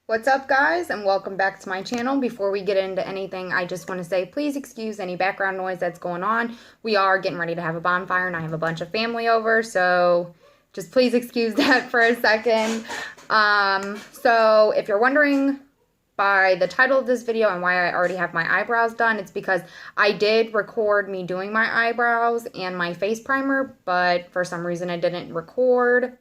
What's up, guys, and welcome back to my channel. Before we get into anything, I just want to say please excuse any background noise that's going on. We are getting ready to have a bonfire and I have a bunch of family over, so just please excuse that for a second. So if you're wondering by the title of this video and why I already have my eyebrows done, it's because I did record me doing my eyebrows and my face primer, but for some reason it didn't record.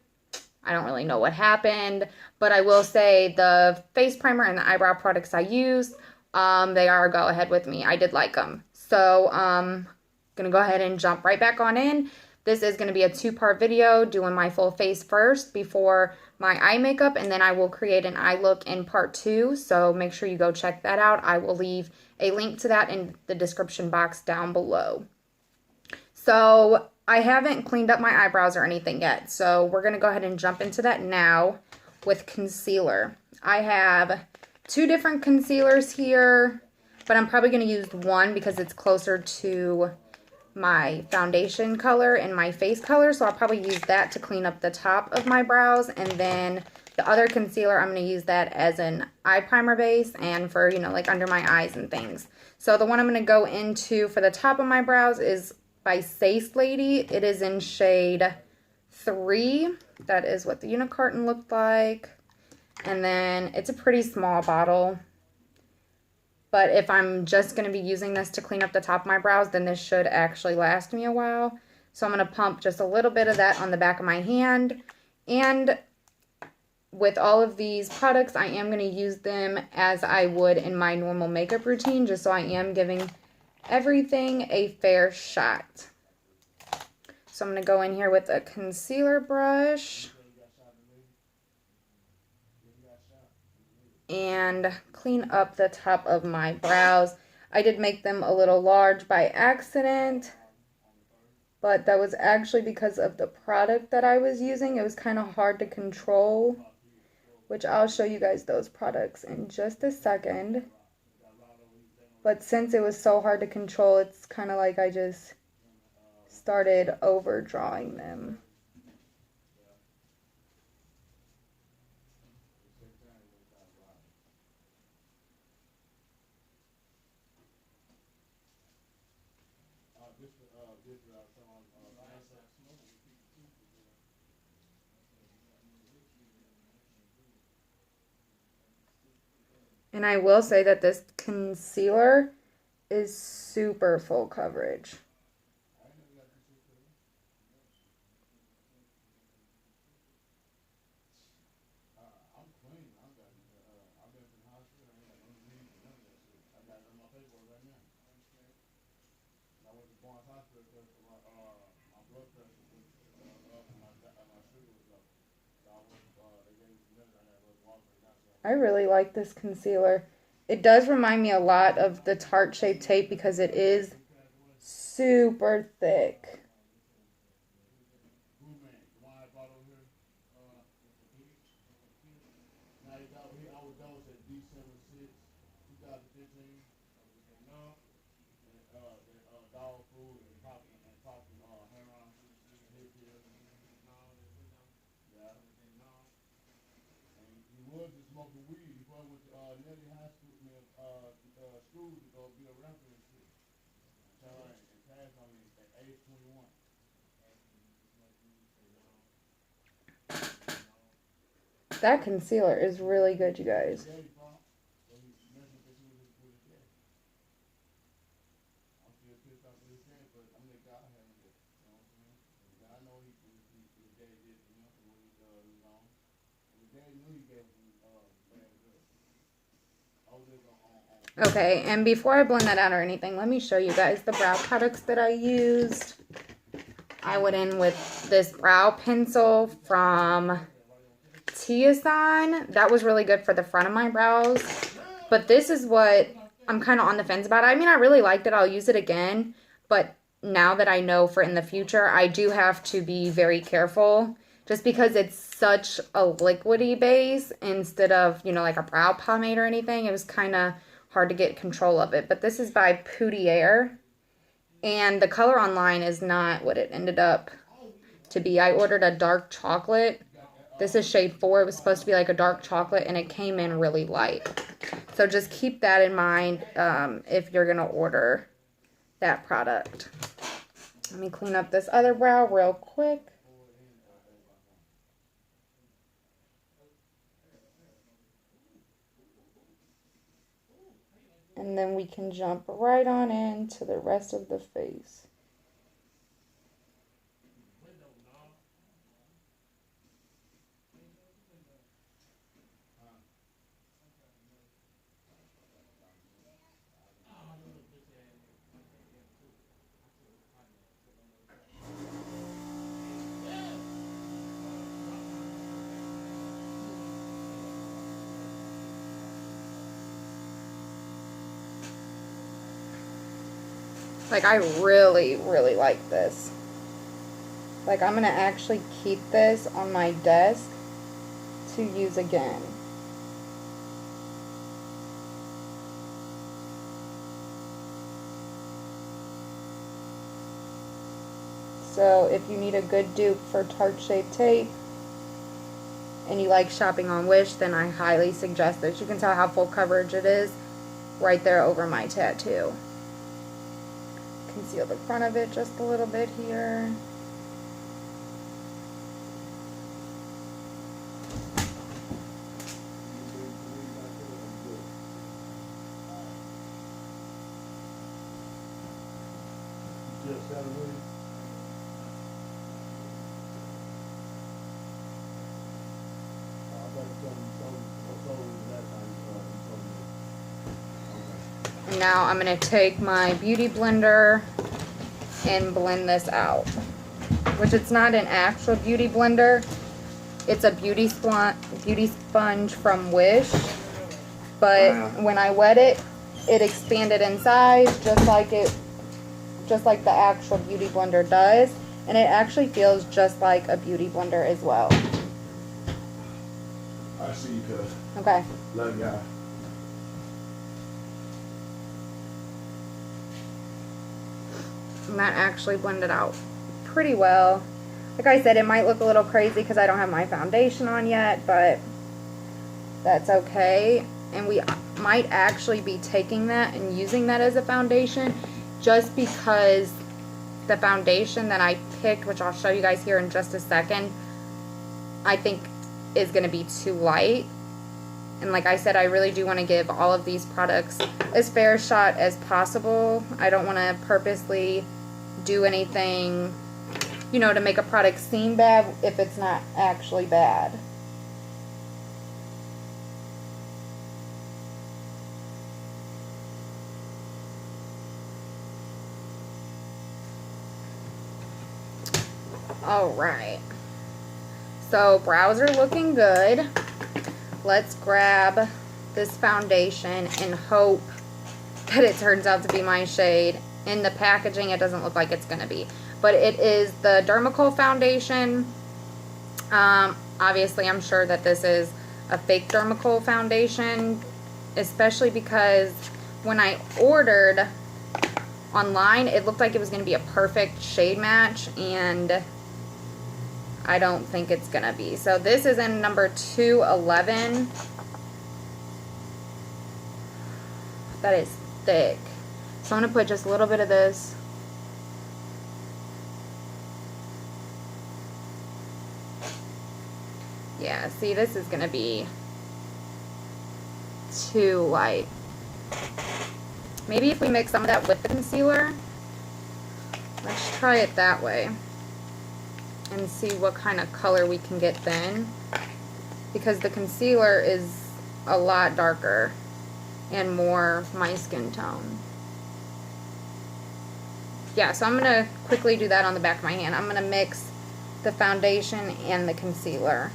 I don't really know what happened, but I will say the face primer and the eyebrow products I used, they are a go ahead with me. I did like them. So, gonna go ahead and jump right back on in. This is gonna be a two-part video, doing my full face first before my eye makeup, and then I will create an eye look in part 2. So make sure you go check that out. I will leave a link to that in the description box down below. So I haven't cleaned up my eyebrows or anything yet, so we're going to go ahead and jump into that now with concealer. I have two different concealers here, but I'm probably going to use one because it's closer to my foundation color and my face color, so I'll probably use that to clean up the top of my brows, and then the other concealer, I'm going to use that as an eye primer base and for, you know, like under my eyes and things. So the one I'm going to go into for the top of my brows is by Sace Lady. It is in shade 3. That is what the unicarton looked like. And then it's a pretty small bottle. But if I'm just going to be using this to clean up the top of my brows, then this should actually last me a while. So I'm going to pump just a little bit of that on the back of my hand. And with all of these products, I am going to use them as I would in my normal makeup routine, just so I am giving everything a fair shot. So I'm going to go in here with a concealer brush and clean up the top of my brows. I did make them a little large by accident, but that was actually because of the product that I was using. It was kind of hard to control, which I'll show you guys those products in just a second. But since it was so hard to control, it's kind of like I just started overdrawing them. And I will say that this concealer is super full coverage. I really like this concealer. It does remind me a lot of the Tarte Shape Tape because it is super thick. That concealer is really good, you guys. Okay, and before I blend that out or anything, let me show you guys the brow products that I used. I went in with this brow pencil from Tiasan. That was really good for the front of my brows. But this is what I'm kind of on the fence about. I mean, I really liked it. I'll use it again. But now that I know for in the future, I do have to be very careful. Just because it's such a liquidy base instead of, you know, like a brow pomade or anything. It was kind of hard to get control of it. But this is by Poudier. And the color online is not what it ended up to be. I ordered a dark chocolate. This is shade 4. It was supposed to be like a dark chocolate, and it came in really light. So just keep that in mind if you're going to order that product. Let me clean up this other brow real quick. And then we can jump right on into the rest of the face. Like, I really, really like this. Like, I'm going to actually keep this on my desk to use again. So, if you need a good dupe for Tarte Shape Tape, and you like shopping on Wish, then I highly suggest this. You can tell how full coverage it is right there over my tattoo. Conceal the front of it just a little bit here. And now I'm going to take my beauty blender and blend this out. Which it's not an actual beauty blender. It's a beauty sponge from Wish. But when I wet it, it expanded in size just like the actual beauty blender does. And it actually feels just like a beauty blender as well. I see you, cuz. Okay. Love y'all. And that actually blended out pretty well. Like I said, it might look a little crazy because I don't have my foundation on yet, but that's okay. And we might actually be taking that and using that as a foundation just because the foundation that I picked, which I'll show you guys here in just a second, I think is going to be too light. And like I said, I really do want to give all of these products as fair a shot as possible. I don't want to purposely do anything, you know, to make a product seem bad if it's not actually bad. Alright. So brows are looking good. Let's grab this foundation and hope that it turns out to be my shade. In the packaging, it doesn't look like it's going to be. But it is the Dermacool foundation. Obviously, I'm sure that this is a fake Dermacool foundation, especially because when I ordered online, it looked like it was going to be a perfect shade match, and I don't think it's going to be. So this is in number 211. That is thick. So I'm going to put just a little bit of this. Yeah, see, this is going to be too light. Maybe if we mix some of that with the concealer. Let's try it that way and see what kind of color we can get then, because the concealer is a lot darker and more my skin tone. Yeah, so I'm going to quickly do that on the back of my hand. I'm going to mix the foundation and the concealer.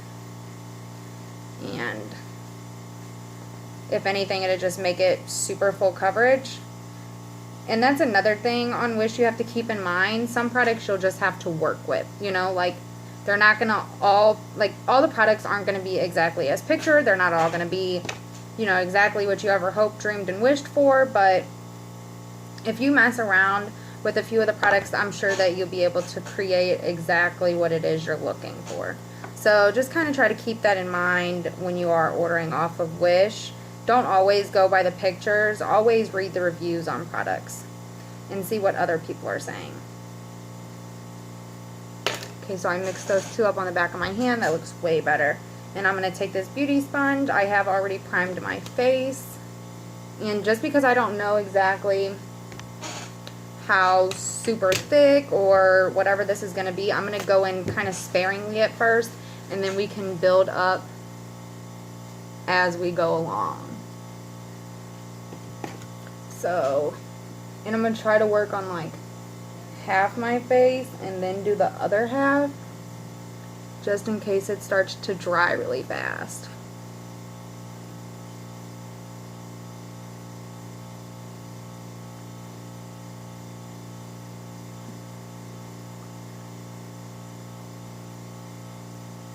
And if anything, it'll just make it super full coverage. And that's another thing on Wish you have to keep in mind. Some products you'll just have to work with. You know, like they're not going to all the products aren't going to be exactly as pictured. They're not all going to be, you know, exactly what you ever hoped, dreamed, and wished for. But if you mess around with a few of the products, I'm sure that you'll be able to create exactly what it is you're looking for. So just kind of try to keep that in mind when you are ordering off of Wish. Don't always go by the pictures. Always read the reviews on products and see what other people are saying. Okay, so I mixed those two up on the back of my hand. That looks way better. And I'm going to take this beauty sponge. I have already primed my face. And just because I don't know exactly how super thick or whatever this is going to be, I'm going to go in kind of sparingly at first. And then we can build up as we go along. So, and I'm going to try to work on like half my face and then do the other half, just in case it starts to dry really fast.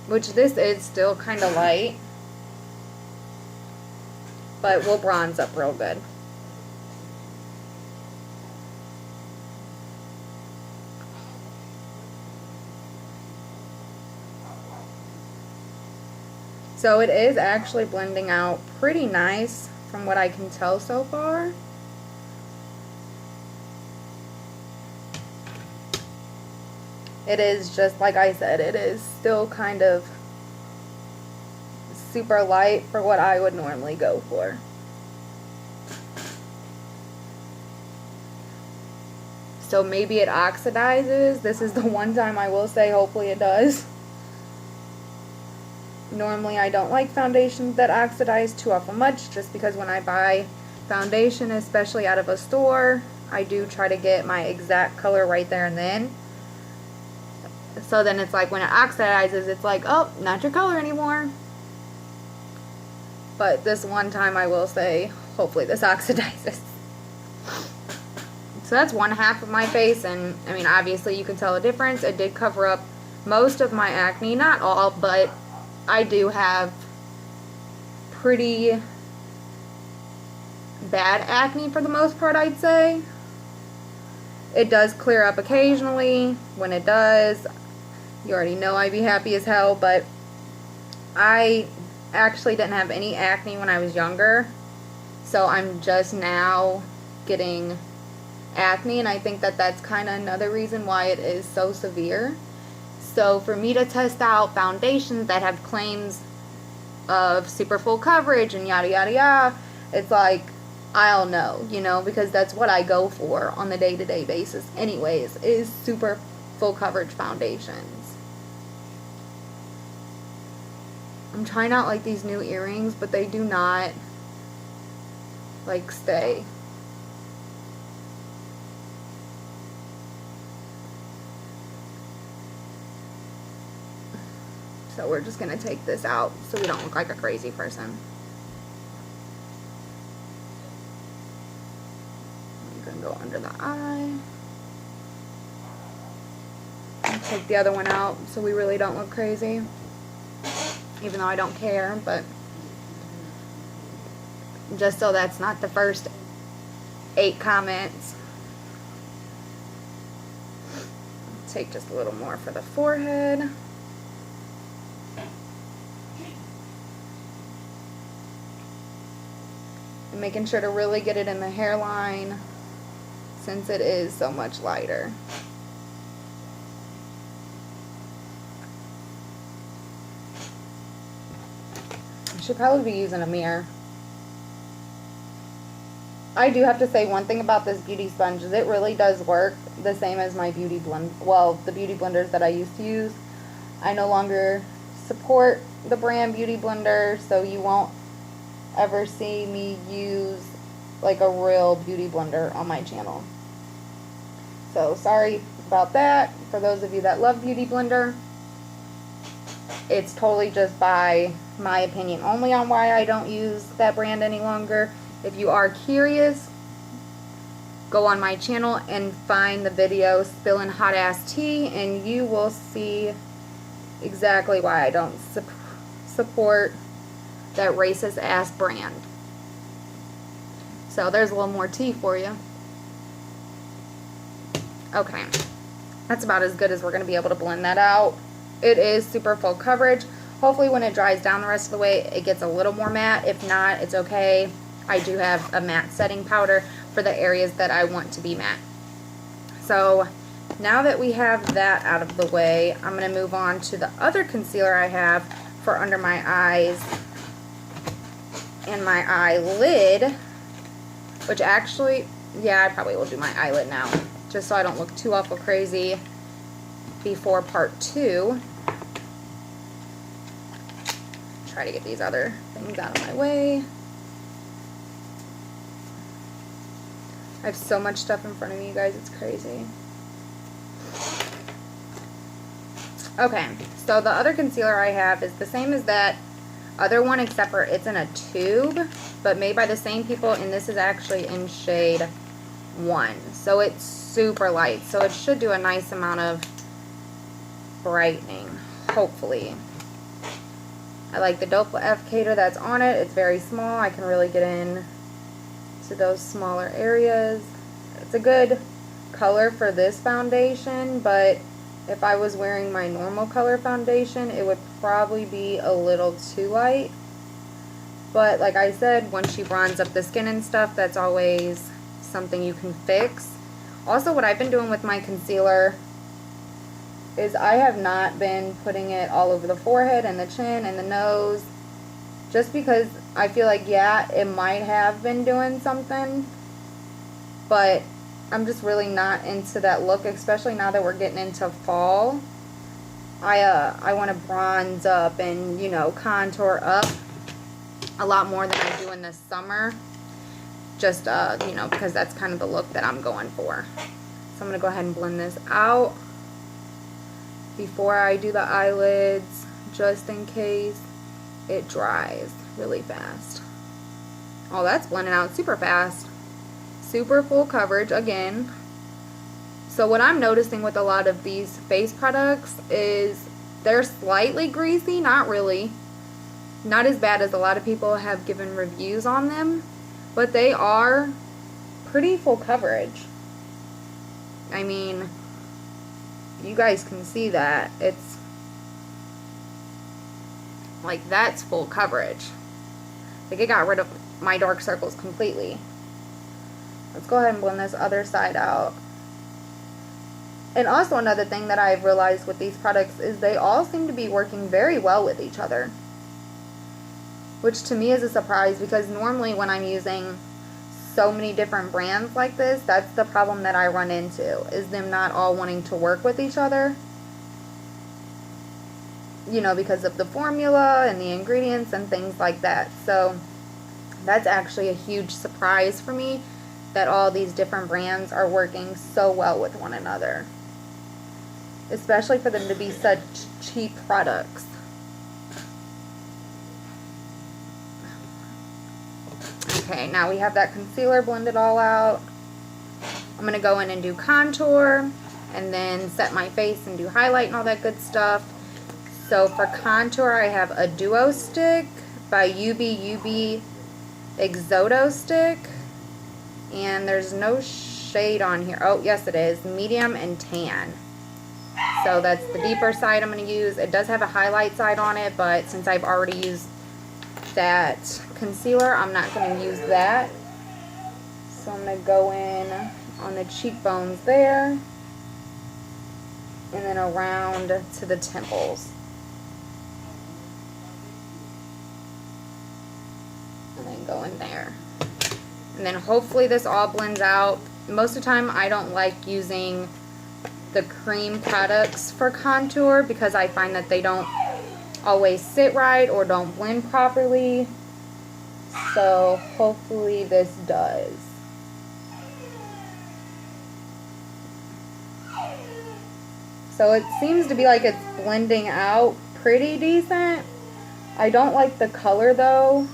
Which this is still kind of light, but we'll bronze up real good. So it is actually blending out pretty nice from what I can tell so far. It is just like I said, it is still kind of super light for what I would normally go for. So maybe it oxidizes. This is the one time I will say hopefully it does. Normally I don't like foundations that oxidize too awful much, just because when I buy foundation, especially out of a store, I do try to get my exact color right there and then. So then it's like when it oxidizes, it's like, oh, not your color anymore. But this one time I will say, hopefully this oxidizes. So that's one half of my face, and I mean, obviously you can tell a difference. It did cover up most of my acne, not all, but I do have pretty bad acne for the most part, I'd say. It does clear up occasionally. When it does, you already know I'd be happy as hell, but I actually didn't have any acne when I was younger, so I'm just now getting acne, and I think that that's kind of another reason why it is so severe. So for me to test out foundations that have claims of super full coverage and yada yada yada, it's like, I'll know, you know, because that's what I go for on the day-to-day basis anyways, is super full coverage foundations. I'm trying out like these new earrings, but they do not like stay. So we're just going to take this out so we don't look like a crazy person. You can go under the eye. And take the other one out so we really don't look crazy. Even though I don't care, but just so that's not the first 8 comments. Take just a little more for the forehead. Making sure to really get it in the hairline since it is so much lighter. I should probably be using a mirror. I do have to say one thing about this beauty sponge is it really does work the same as my beauty blend. Well, the beauty blenders that I used to use. I no longer support the brand Beauty Blender, so you won't ever see me use like a real beauty blender on my channel. So sorry about that. For those of you that love Beauty Blender, it's totally just by my opinion only on why I don't use that brand any longer. If you are curious, go on my channel and find the video Spilling Hot Ass Tea, and you will see exactly why I don't support that racist ass brand. So there's a little more tea for you. Okay, that's about as good as we're going to be able to blend that out. it is super full coverage. Hopefully when it dries down the rest of the way, it gets a little more matte. If not, it's okay. I do have a matte setting powder for the areas that I want to be matte. So now that we have that out of the way, I'm going to move on to the other concealer I have for under my eyes and my eyelid, which actually, yeah, I probably will do my eyelid now, just so I don't look too awful crazy before part 2. Try to get these other things out of my way. I have so much stuff in front of me, you guys, it's crazy. Okay, so the other concealer I have is the same as that other one, except for it's in a tube, but made by the same people, and this is actually in shade 1. So it's super light, so it should do a nice amount of brightening, hopefully. I like the doppler applicator that's on it. It's very small. I can really get in to those smaller areas. It's a good color for this foundation, but if I was wearing my normal color foundation, it would probably be a little too light. But like I said, once you bronze up the skin and stuff, that's always something you can fix. Also, what I've been doing with my concealer is I have not been putting it all over the forehead and the chin and the nose, just because I feel like, yeah, it might have been doing something, but I'm just really not into that look, especially now that we're getting into fall. I want to bronze up and, you know, contour up a lot more than I do in the summer, just, you know, because that's kind of the look that I'm going for. So I'm going to go ahead and blend this out before I do the eyelids, just in case it dries really fast. Oh, that's blending out super fast. Super full coverage again. So what I'm noticing with a lot of these face products is they're slightly greasy, not really. Not as bad as a lot of people have given reviews on them, but they are pretty full coverage. I mean, you guys can see that. It's like, that's full coverage. Like, it got rid of my dark circles completely. Let's go ahead and blend this other side out. And also another thing that I've realized with these products is they all seem to be working very well with each other, which to me is a surprise, because normally when I'm using so many different brands like this, that's the problem that I run into, is them not all wanting to work with each other, you know, because of the formula and the ingredients and things like that. So that's actually a huge surprise for me, that all these different brands are working so well with one another, especially for them to be such cheap products. Okay, now we have that concealer blended all out. I'm going to go in and do contour and then set my face and do highlight and all that good stuff. So for contour, I have a Duo Stick by UB Exodo Stick. And there's no shade on here. Oh, yes it is. Medium and tan. So that's the deeper side I'm going to use. It does have a highlight side on it, but since I've already used that concealer, I'm not going to use that. So I'm going to go in on the cheekbones there, and then around to the temples. And then go in there. And then hopefully this all blends out. Most of the time I don't like using the cream products for contour, because I find that they don't always sit right or don't blend properly. So hopefully this does. So it seems to be like it's blending out pretty decent. I don't like the color though.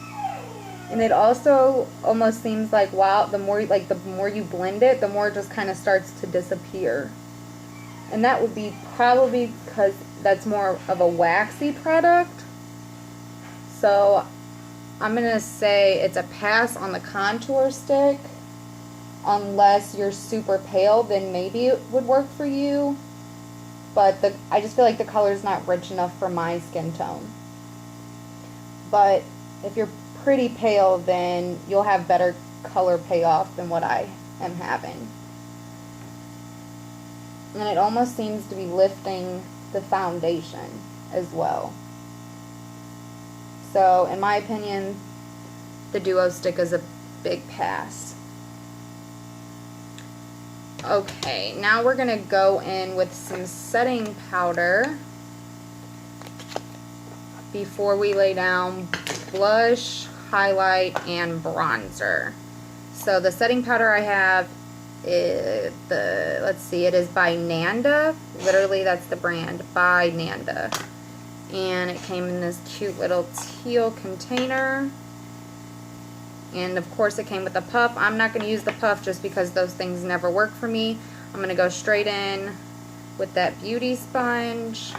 And it also almost seems like, wow, the more you blend it, the more it just kind of starts to disappear. And that would be probably because that's more of a waxy product. So I'm going to say it's a pass on the contour stick. Unless you're super pale, then maybe it would work for you. but I just feel like the color is not rich enough for my skin tone. But if you're pretty pale, then you'll have better color payoff than what I am having. And it almost seems to be lifting the foundation as well. So in my opinion, the Duo Stick is a big pass. Okay, now we're going to go in with some setting powder before we lay down blush, highlight, and bronzer. So the setting powder I have is let's see, it is by Nanda. Literally, that's the brand, by Nanda. And it came in this cute little teal container. And of course it came with a puff. I'm not going to use the puff just because those things never work for me. I'm going to go straight in with that beauty sponge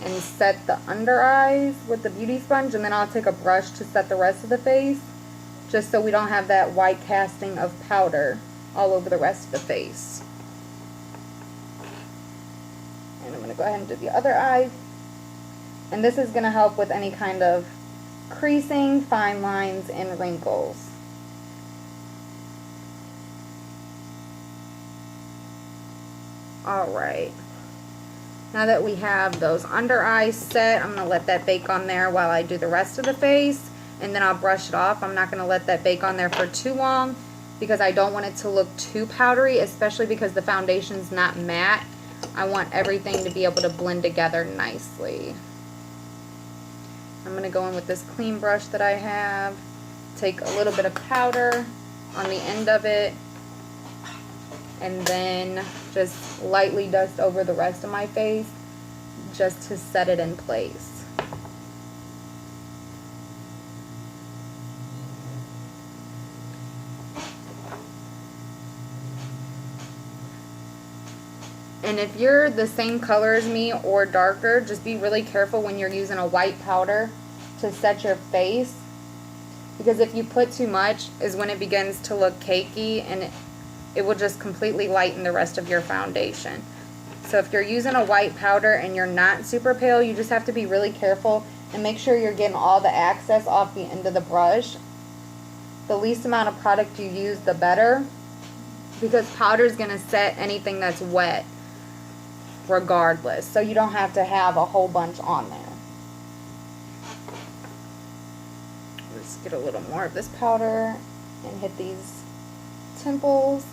and set the under eyes with the beauty sponge, and then I'll take a brush to set the rest of the face, just so we don't have that white casting of powder all over the rest of the face. And I'm going to go ahead and do the other eye. And this is going to help with any kind of creasing, fine lines, and wrinkles. Alright. Now that we have those under eyes set, I'm going to let that bake on there while I do the rest of the face. And then I'll brush it off. I'm not going to let that bake on there for too long because I don't want it to look too powdery, especially because the foundation's not matte. I want everything to be able to blend together nicely. I'm going to go in with this clean brush that I have, take a little bit of powder on the end of it, and then just lightly dust over the rest of my face just to set it in place. And if you're the same color as me or darker, just be really careful when you're using a white powder to set your face, because if you put too much is when it begins to look cakey, and it will just completely lighten the rest of your foundation. So if you're using a white powder and you're not super pale, you just have to be really careful and make sure you're getting all the excess off the end of the brush. The least amount of product you use, the better, because powder is going to set anything that's wet regardless, so you don't have to have a whole bunch on there. Let's get a little more of this powder and hit these temples.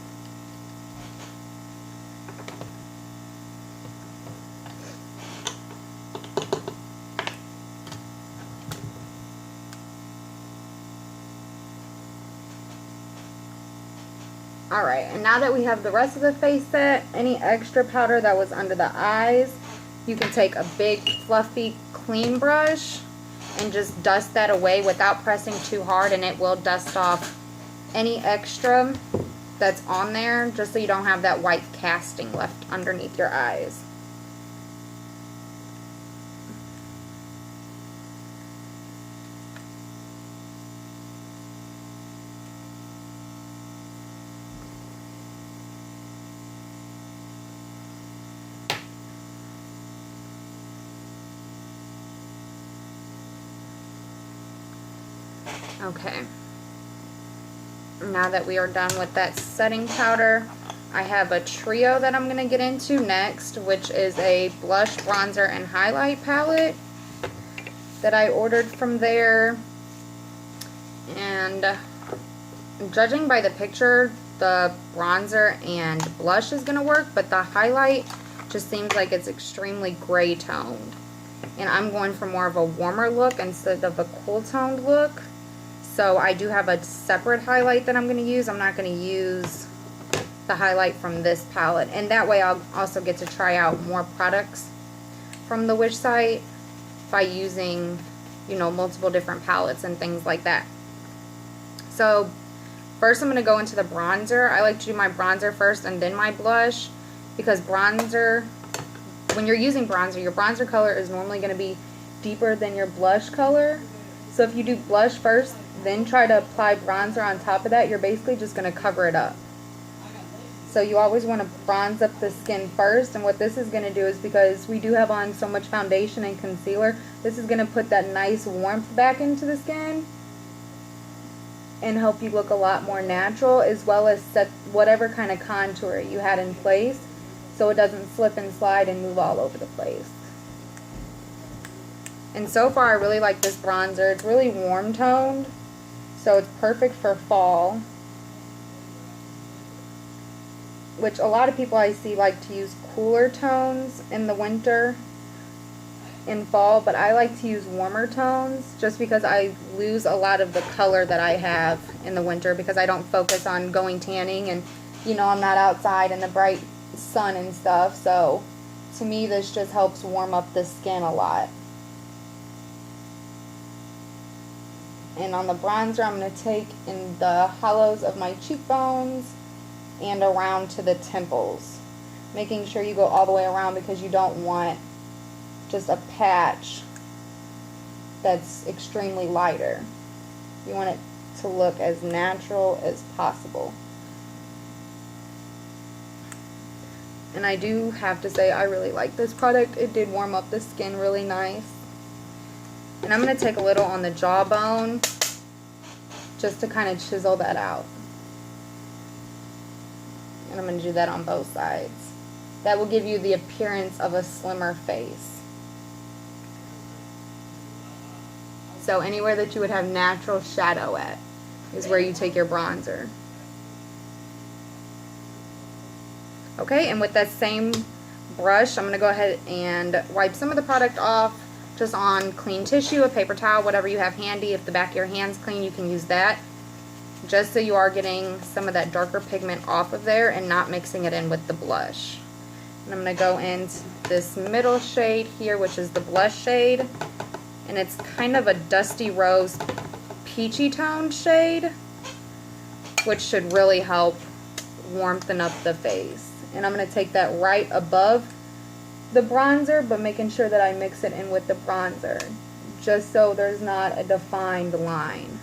Alright, and now that we have the rest of the face set, any extra powder that was under the eyes, you can take a big fluffy clean brush and just dust that away without pressing too hard, and it will dust off any extra that's on there, just so you don't have that white casting left underneath your eyes. Okay, now that we are done with that setting powder, I have a trio that I'm going to get into next, which is a blush, bronzer, and highlight palette that I ordered from there. And judging by the picture, the bronzer and blush is going to work, but the highlight just seems like it's extremely gray toned. And I'm going for more of a warmer look instead of a cool toned look. So I do have a separate highlight that I'm going to use. I'm not going to use the highlight from this palette. And that way I'll also get to try out more products from the Wish site by using, you know, multiple different palettes and things like that. So first I'm going to go into the bronzer. I like to do my bronzer first and then my blush, because bronzer, when you're using bronzer, your bronzer color is normally going to be deeper than your blush color. So if you do blush first, then try to apply bronzer on top of that, you're basically just going to cover it up. So you always want to bronze up the skin first, and what this is going to do is, because we do have on so much foundation and concealer, this is going to put that nice warmth back into the skin and help you look a lot more natural, as well as set whatever kind of contour you had in place so it doesn't slip and slide and move all over the place. And so far I really like this bronzer. It's really warm toned, so it's perfect for fall, which a lot of people I see like to use cooler tones in the winter and fall, but I like to use warmer tones just because I lose a lot of the color that I have in the winter because I don't focus on going tanning, and you know, I'm not outside in the bright sun and stuff. So to me this just helps warm up the skin a lot. And on the bronzer, I'm going to take in the hollows of my cheekbones and around to the temples, making sure you go all the way around because you don't want just a patch that's extremely lighter. You want it to look as natural as possible. And I do have to say I really like this product. It did warm up the skin really nice. And I'm going to take a little on the jawbone just to kind of chisel that out. And I'm going to do that on both sides. That will give you the appearance of a slimmer face. So anywhere that you would have natural shadow at is where you take your bronzer. Okay, and with that same brush, I'm going to go ahead and wipe some of the product off just on clean tissue, a paper towel, whatever you have handy. If the back of your hand's clean, you can use that, just so you are getting some of that darker pigment off of there and not mixing it in with the blush. And I'm going to go into this middle shade here, which is the blush shade, and it's kind of a dusty rose peachy toned shade, which should really help warmthen up the face. And I'm going to take that right above the bronzer, but making sure that I mix it in with the bronzer, just so there's not a defined line.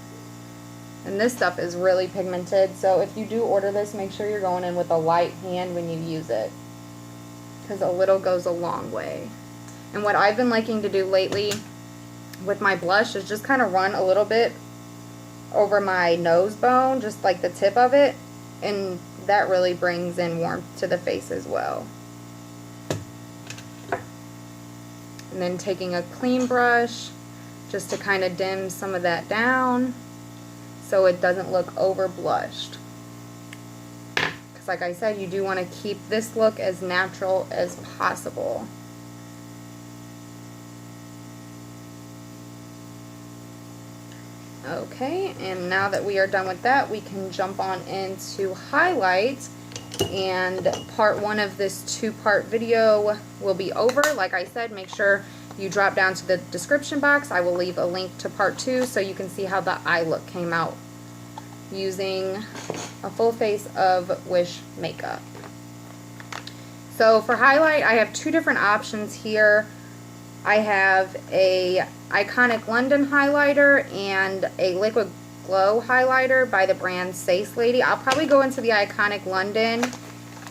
And this stuff is really pigmented, so if you do order this, make sure you're going in with a light hand when you use it, because a little goes a long way. And what I've been liking to do lately with my blush is just kind of run a little bit over my nose bone, just like the tip of it, and that really brings in warmth to the face as well. And then taking a clean brush just to kind of dim some of that down so it doesn't look over blushed. Because like I said, you do want to keep this look as natural as possible. Okay, and now that we are done with that, we can jump on into highlights. And part one of this two-part video will be over. Like I said, make sure you drop down to the description box. I will leave a link to part two so you can see how the eye look came out using a full face of Wish makeup. So for highlight, I have two different options here. I have a Iconic London highlighter and a Liquid Glow highlighter by the brand Sace Lady. I'll probably go into the Iconic London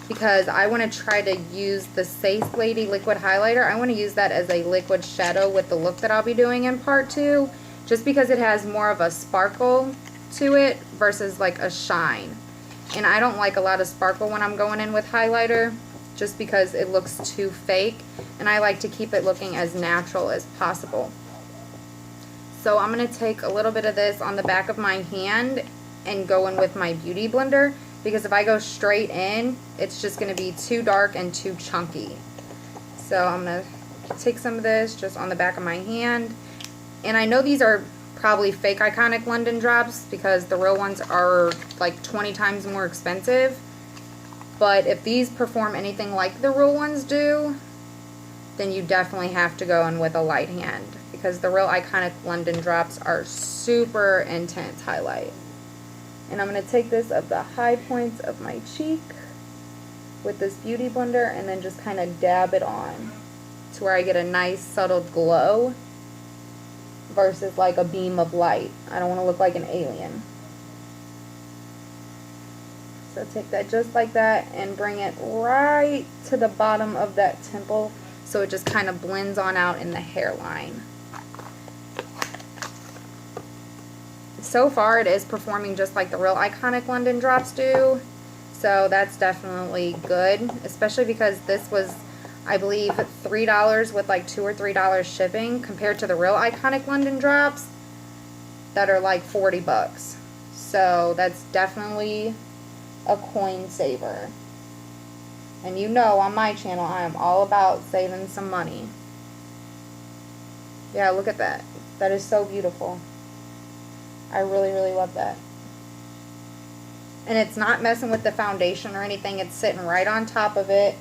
because I want to try to use the Sace Lady liquid highlighter. I want to use that as a liquid shadow with the look that I'll be doing in part two, just because it has more of a sparkle to it versus like a shine. And I don't like a lot of sparkle when I'm going in with highlighter, just because it looks too fake, and I like to keep it looking as natural as possible. So I'm going to take a little bit of this on the back of my hand and go in with my Beauty Blender, because if I go straight in, it's just going to be too dark and too chunky. So I'm going to take some of this just on the back of my hand. And I know these are probably fake Iconic London drops because the real ones are like 20 times more expensive. But if these perform anything like the real ones do, then you definitely have to go in with a light hand, because the real Iconic London drops are super intense highlight. And I'm going to take this of the high points of my cheek with this Beauty Blender and then just kind of dab it on to where I get a nice subtle glow versus like a beam of light. I don't want to look like an alien. So take that just like that and bring it right to the bottom of that temple so it just kind of blends on out in the hairline. So far it is performing just like the Real Iconic London drops do. So that's definitely good, especially because this was, I believe, $3 with like $2 or $3 shipping compared to the Real Iconic London drops that are like 40 bucks. So that's definitely a coin saver. And you know, on my channel, I am all about saving some money. Yeah, look at that. That is so beautiful. I really, really love that. And it's not messing with the foundation or anything. It's sitting right on top of it.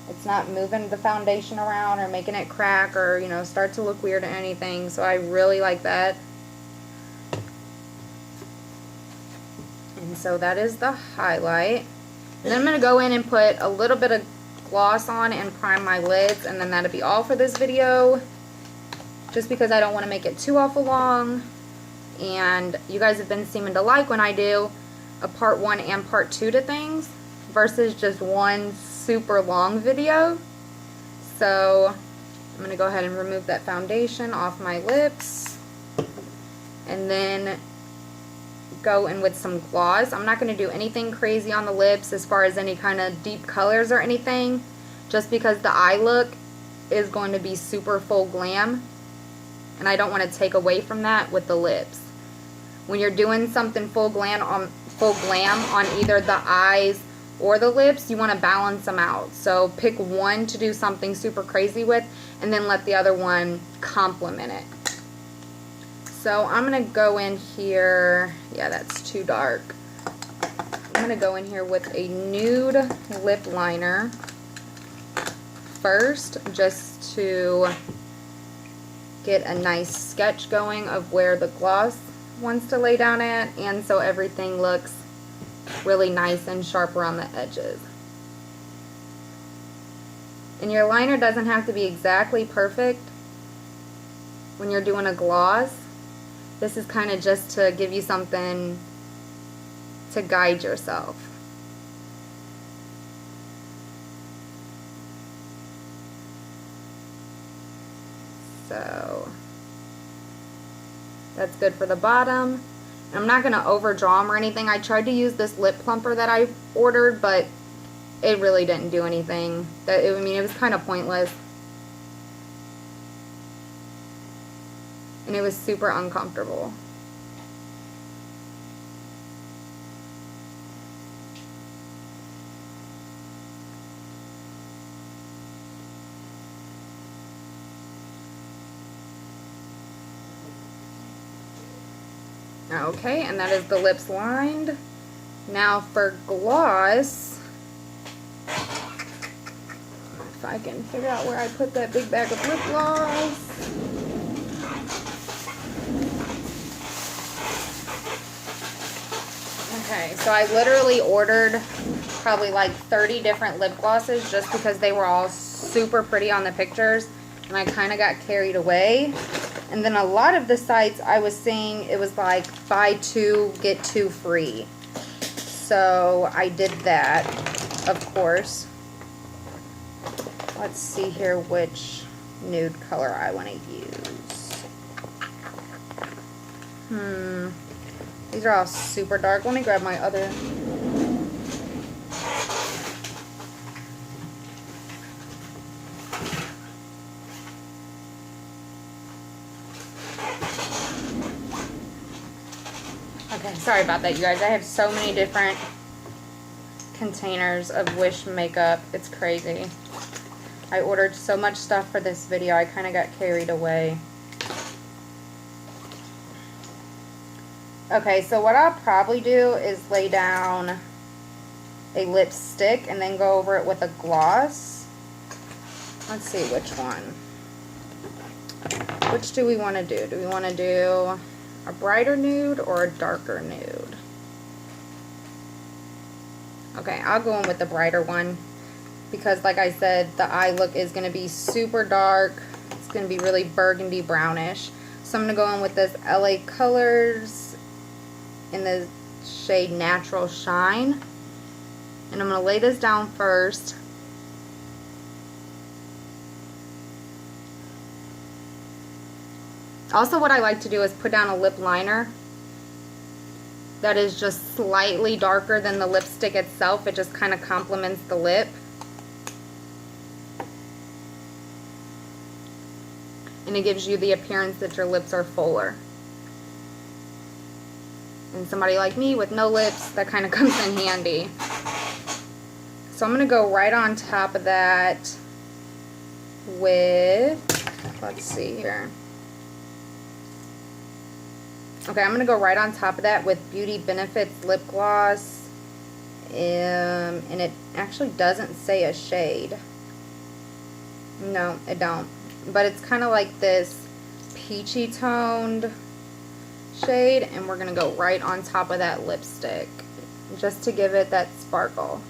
It's not moving the foundation around or making it crack or, you know, start to look weird or anything. So I really like that. And so that is the highlight. And then I'm going to go in and put a little bit of gloss on and prime my lids. And then that'll be all for this video. Just because I don't want to make it too awful long. And you guys have been seeming to like when I do a part 1 and part 2 to things versus just one super long video. So I'm going to go ahead and remove that foundation off my lips and then go in with some gloss. I'm not going to do anything crazy on the lips as far as any kind of deep colors or anything, just because the eye look is going to be super full glam and I don't want to take away from that with the lips. When you're doing something full glam on either the eyes or the lips, you want to balance them out. So pick one to do something super crazy with and then let the other one complement it. So I'm going to go in here, yeah, that's too dark. I'm going to go in here with a nude lip liner first, just to get a nice sketch going of where the gloss wants to lay down at, and so everything looks really nice and sharp around the edges. And your liner doesn't have to be exactly perfect when you're doing a gloss. This is kind of just to give you something to guide yourself. So that's good for the bottom. And I'm not going to overdraw them or anything. I tried to use this lip plumper that I ordered, but it really didn't do anything. I mean, it was kind of pointless. And it was super uncomfortable. Okay, and that is the lips lined. Now for gloss, if I can figure out where I put that big bag of lip gloss. Okay, so I literally ordered probably like 30 different lip glosses just because they were all super pretty on the pictures, and I kind of got carried away. And then a lot of the sites I was seeing, it was like buy 2, get 2 free. So I did that, of course. Let's see here which nude color I want to use. These are all super dark. Let me grab my other. Okay, sorry about that, you guys. I have so many different containers of Wish makeup. It's crazy. I ordered so much stuff for this video, I kind of got carried away. Okay, so what I'll probably do is lay down a lipstick and then go over it with a gloss. Let's see which one. Which do we want to do? Do we want to do a brighter nude or a darker nude? Okay, I'll go in with the brighter one because, like I said, the eye look is going to be super dark. It's going to be really burgundy brownish. So I'm going to go in with this LA Colors in the shade Natural Shine. And I'm going to lay this down first. Also, what I like to do is put down a lip liner that is just slightly darker than the lipstick itself. It just kind of complements the lip. And it gives you the appearance that your lips are fuller. And somebody like me with no lips, that kind of comes in handy. So I'm going to go right on top of that with, let's see here. Okay, I'm going to go right on top of that with Beauty Benefits Lip Gloss. And it actually doesn't say a shade. No, it don't. But it's kind of like this peachy toned shade. And we're going to go right on top of that lipstick, just to give it that sparkle.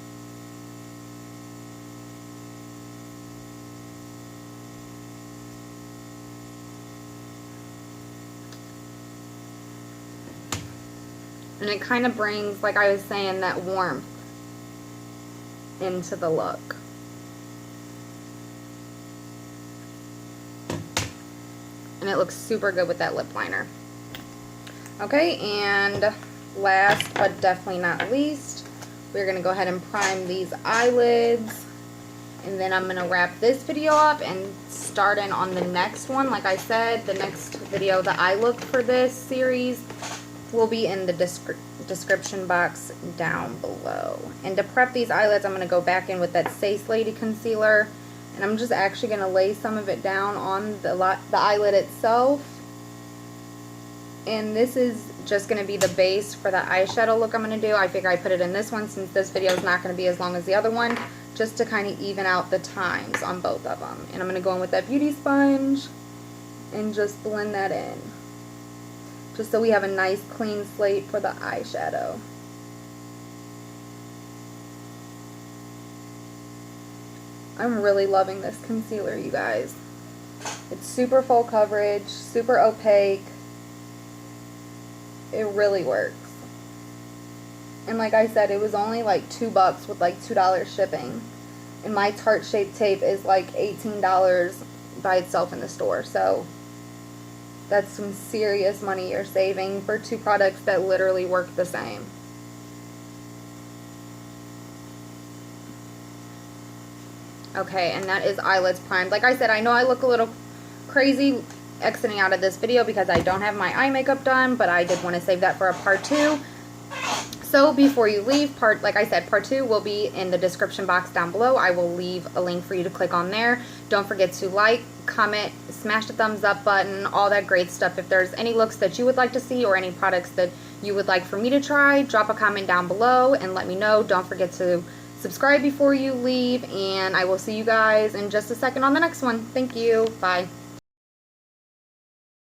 And it kind of brings, like I was saying, that warmth into the look. And it looks super good with that lip liner. Okay, and last but definitely not least, we're going to go ahead and prime these eyelids. And then I'm going to wrap this video up and start in on the next one. Like I said, the next video, the eye look for this series, will be in the description box down below. And to prep these eyelids, I'm going to go back in with that Stace Lady concealer, and I'm just actually going to lay some of it down on the eyelid itself. And this is just going to be the base for the eyeshadow look I'm going to do. I figure I put it in this one since this video is not going to be as long as the other one, just to kind of even out the times on both of them. And I'm going to go in with that beauty sponge and just blend that in, just so we have a nice clean slate for the eyeshadow. I'm really loving this concealer, you guys. It's super full coverage, super opaque. It really works. And like I said, it was only like $2 with like $2 shipping. And my Tarte Shape Tape is like $18 by itself in the store. So that's some serious money you're saving for two products that literally work the same. Okay, and that is eyelids primed. Like I said, I know I look a little crazy exiting out of this video because I don't have my eye makeup done, but I did want to save that for a part 2. So before you leave, like I said, part 2 will be in the description box down below. I will leave a link for you to click on there. Don't forget to like, comment, smash the thumbs up button, all that great stuff. If there's any looks that you would like to see or any products that you would like for me to try, drop a comment down below and let me know. Don't forget to subscribe before you leave, and I will see you guys in just a second on the next one. Thank you. Bye.